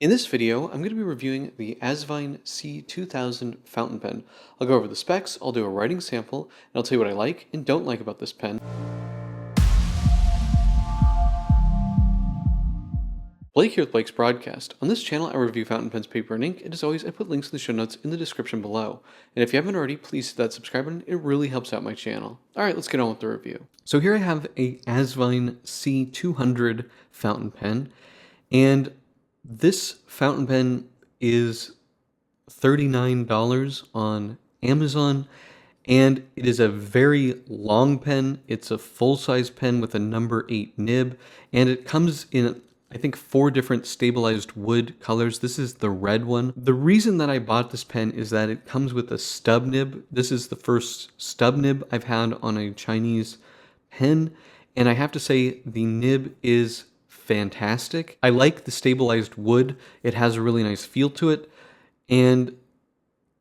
In this video, I'm going to be reviewing the Asvine C2000 fountain pen. I'll go over the specs, I'll do a writing sample, and I'll tell you what I like and don't like about this pen. Blake here with Blake's Broadcast. On this channel, I review fountain pens, paper, and ink, and as always, I put links in the show notes in the description below. And if you haven't already, please hit that subscribe button, it really helps out my channel. Alright, let's get on with the review. So here I have a Asvine C200 fountain pen, and this fountain pen is $39 on Amazon, and it is a very long pen. It's a full-size pen with a number 8 nib, and it comes in, I think, 4 different stabilized wood colors. This is the red one. The reason that I bought this pen is that it comes with a stub nib. This is the first stub nib I've had on a Chinese pen, and I have to say the nib is fantastic. I like the stabilized wood. It has a really nice feel to it, and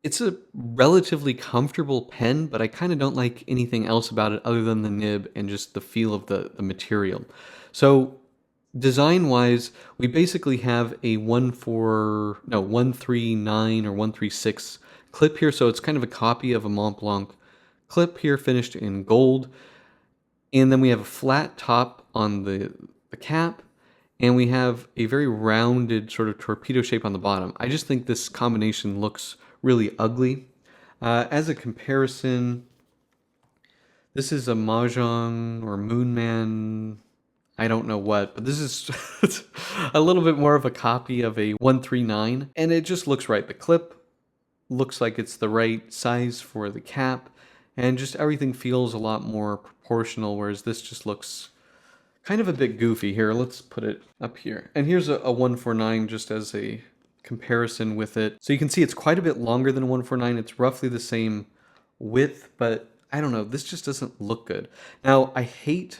it's a relatively comfortable pen, but I kind of don't like anything else about it other than the nib and just the feel of the material. So design-wise, we basically have a 139 or 136 clip here, so it's kind of a copy of a Mont Blanc clip here, finished in gold. And then we have a flat top on the cap, and we have a very rounded sort of torpedo shape on the bottom. I just think this combination looks really ugly. As a comparison, this is a Mahjong or Moonman, I don't know what, but this is a little bit more of a copy of a 139, and it just looks right. The clip looks like it's the right size for the cap, and just everything feels a lot more proportional, whereas this just looks kind of a bit goofy. Here, let's put it up here. And here's a 149 just as a comparison with it. So you can see it's quite a bit longer than a 149. It's roughly the same width, but I don't know, this just doesn't look good. Now, I hate,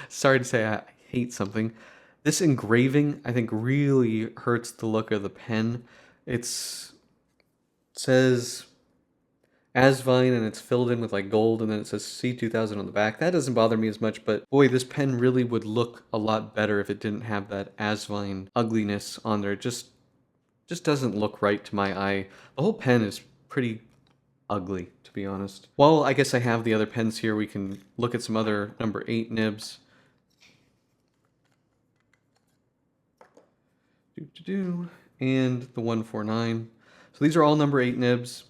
sorry to say I hate something. This engraving, I think, really hurts the look of the pen. It says Asvine, and it's filled in with like gold, and then it says C2000 on the back. That doesn't bother me as much, but boy, this pen really would look a lot better if it didn't have that Asvine ugliness on there. It just doesn't look right to my eye. The whole pen is pretty ugly, to be honest. Well, I guess I have the other pens here. We can look at some other number 8 nibs. And the 149. So these are all number 8 nibs.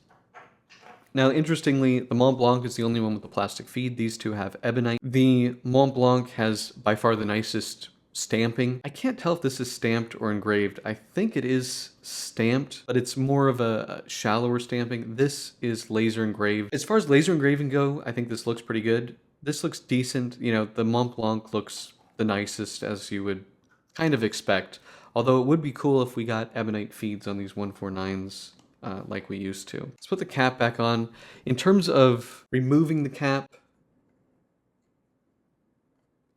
Now, interestingly, the Mont Blanc is the only one with the plastic feed. These two have ebonite. The Mont Blanc has by far the nicest stamping. I can't tell if this is stamped or engraved. I think it is stamped, but it's more of a shallower stamping. This is laser engraved. As far as laser engraving go, I think this looks pretty good. This looks decent. You know, the Mont Blanc looks the nicest, as you would kind of expect. Although it would be cool if we got ebonite feeds on these 149s. Like we used to. Let's put the cap back on. In terms of removing the cap,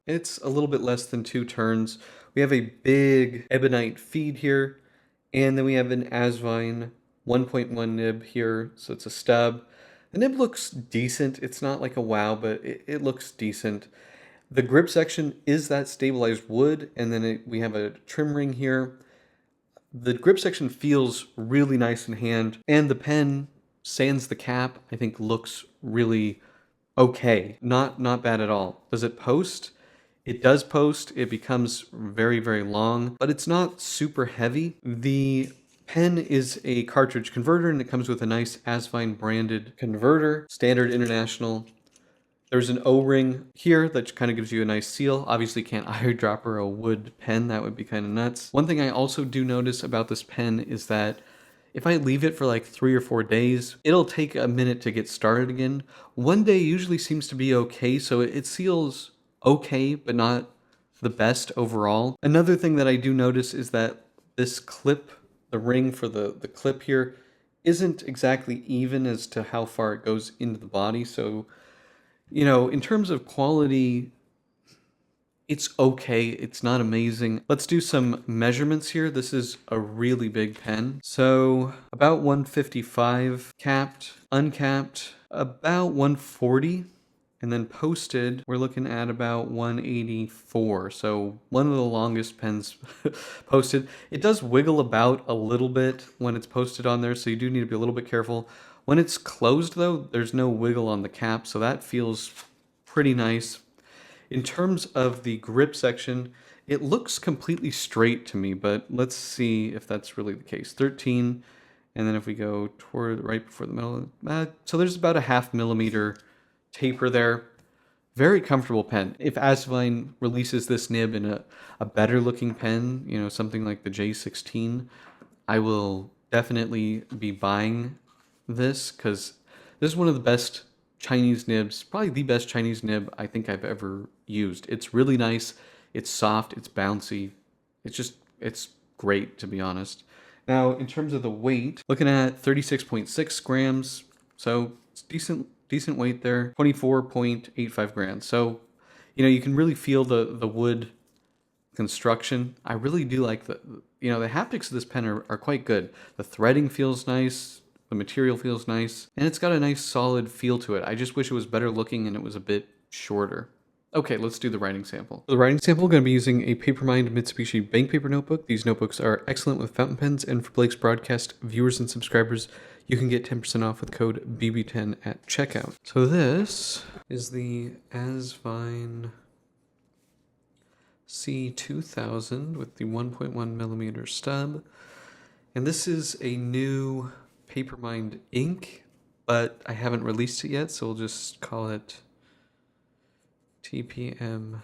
it's a little bit less than 2 turns. We have a big ebonite feed here, and then we have an Asvine 1.1 nib here, so it's a stub. The nib looks decent. It's not like a wow, but it looks decent. The grip section is that stabilized wood, and then we have a trim ring here. The grip section feels really nice in hand, and the pen, sans the cap, I think looks really okay. Not bad at all. Does it post? It does post. It becomes very, very long, but it's not super heavy. The pen is a cartridge converter, and it comes with a nice Asvine branded converter, standard international. There's an O-ring here that kind of gives you a nice seal. Obviously can't eyedropper a wood pen. That would be kind of nuts. One thing I also do notice about this pen is that if I leave it for like 3 or 4 days, it'll take a minute to get started again. 1 day usually seems to be okay, so it seals okay, but not the best overall. Another thing that I do notice is that this clip, the ring for the clip here, isn't exactly even as to how far it goes into the body, so you know, in terms of quality, it's okay. It's not amazing. Let's do some measurements here. This is a really big pen. So about 155 capped, uncapped, about 140. And then posted, we're looking at about 184. So one of the longest pens posted. It does wiggle about a little bit when it's posted on there, so you do need to be a little bit careful. When it's closed though, there's no wiggle on the cap, so that feels pretty nice. In terms of the grip section, it looks completely straight to me, but let's see if that's really the case. 13, and then if we go toward right before the middle, so there's about a 0.5 millimeter taper there. Very comfortable pen. If Asvine releases this nib in a better looking pen, you know, something like the J16, I will definitely be buying this because this is one of the best Chinese nibs, probably the best Chinese nib I think I've ever used. It's really nice, it's soft, it's bouncy, it's great to be honest. Now, in terms of the weight, looking at 36.6 grams, so it's decent weight there, 24.85 grams. So, you know, you can really feel the wood construction. I really do like the haptics of this pen are quite good. The threading feels nice, the material feels nice, and it's got a nice solid feel to it. I just wish it was better looking and it was a bit shorter. Okay, let's do the writing sample. For the writing sample, I'm going to be using a Papermind Mitsubishi bank paper notebook. These notebooks are excellent with fountain pens, and for Blake's Broadcast viewers and subscribers, you can get 10% off with code BB10 at checkout. So this is the Asvine C2000 with the 1.1 millimeter stub. And this is a new Papermind ink, but I haven't released it yet, so we'll just call it TPM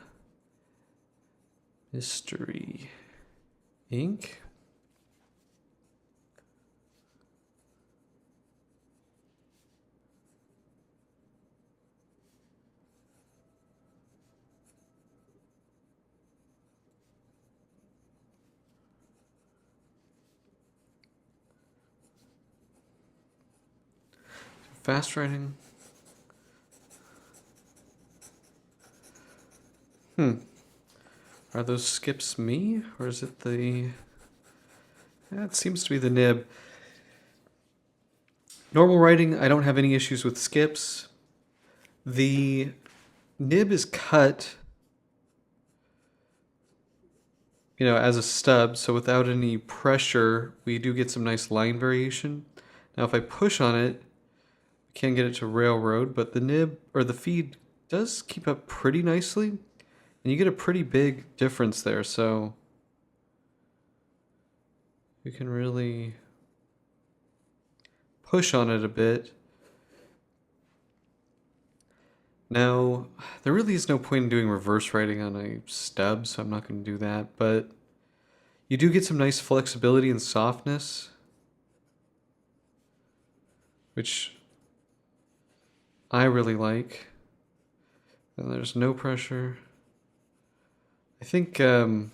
Mystery Ink. Fast writing. Are those skips me, or is it the... That seems to be the nib. Normal writing, I don't have any issues with skips. The nib is cut, you know, as a stub, so without any pressure, we do get some nice line variation. Now, if I push on it, I can't get it to railroad, but the nib, or the feed, does keep up pretty nicely. And you get a pretty big difference there, so you can really push on it a bit. Now, there really is no point in doing reverse writing on a stub, so I'm not going to do that, but you do get some nice flexibility and softness, which I really like. And there's no pressure. I think in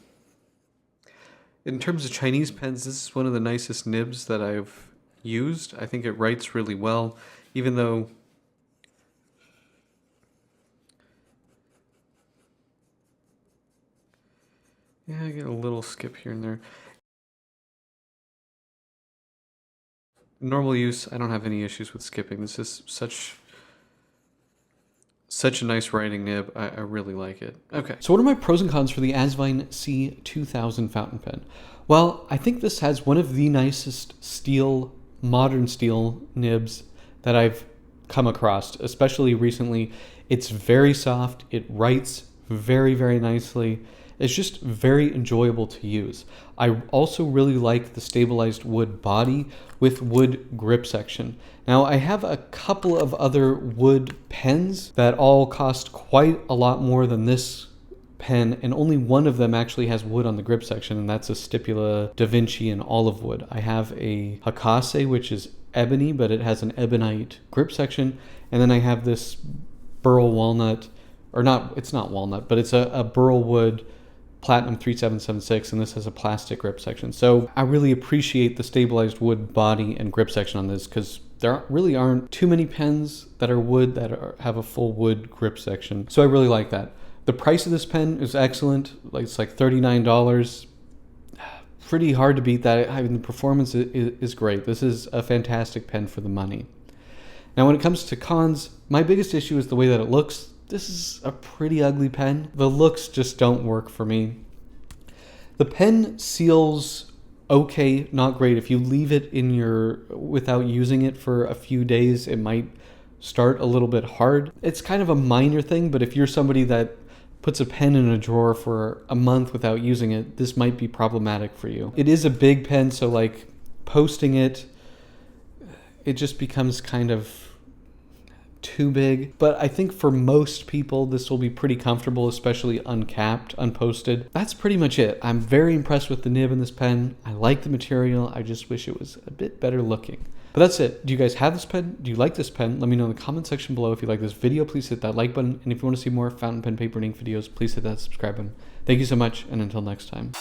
terms of Chinese pens, this is one of the nicest nibs that I've used. I think it writes really well, even though yeah, I get a little skip here and there. Normal use, I don't have any issues with skipping. This is such a nice writing nib. I really like it. Okay. So what are my pros and cons for the Asvine C2000 fountain pen? Well, I think this has one of the nicest modern steel nibs that I've come across, especially recently. It's very soft. It writes very, very nicely. It's just very enjoyable to use. I also really like the stabilized wood body with wood grip section. Now, I have a couple of other wood pens that all cost quite a lot more than this pen, and only one of them actually has wood on the grip section, and that's a Stipula Da Vinci in olive wood. I have a Hakase, which is ebony, but it has an ebonite grip section, and then I have this burl walnut, or not, it's not walnut, but it's a burl wood Platinum 3776, and this has a plastic grip section. So I really appreciate the stabilized wood body and grip section on this, because there really aren't too many pens that are wood that have a full wood grip section. So I really like that. The price of this pen is excellent. It's like $39. Pretty hard to beat that. I mean, the performance is great. This is a fantastic pen for the money. Now when it comes to cons, my biggest issue is the way that it looks. This is a pretty ugly pen. The looks just don't work for me. The pen seals okay, not great. If you leave it in without using it for a few days, it might start a little bit hard. It's kind of a minor thing, but if you're somebody that puts a pen in a drawer for a month without using it, this might be problematic for you. It is a big pen, so like posting it just becomes kind of too big. But I think for most people, this will be pretty comfortable, especially uncapped, unposted. That's pretty much it. I'm very impressed with the nib in this pen. I like the material. I just wish it was a bit better looking. But that's it. Do you guys have this pen? Do you like this pen? Let me know in the comment section below. If you like this video, please hit that like button. And if you want to see more fountain pen, paper, and ink videos, please hit that subscribe button. Thank you so much, and until next time.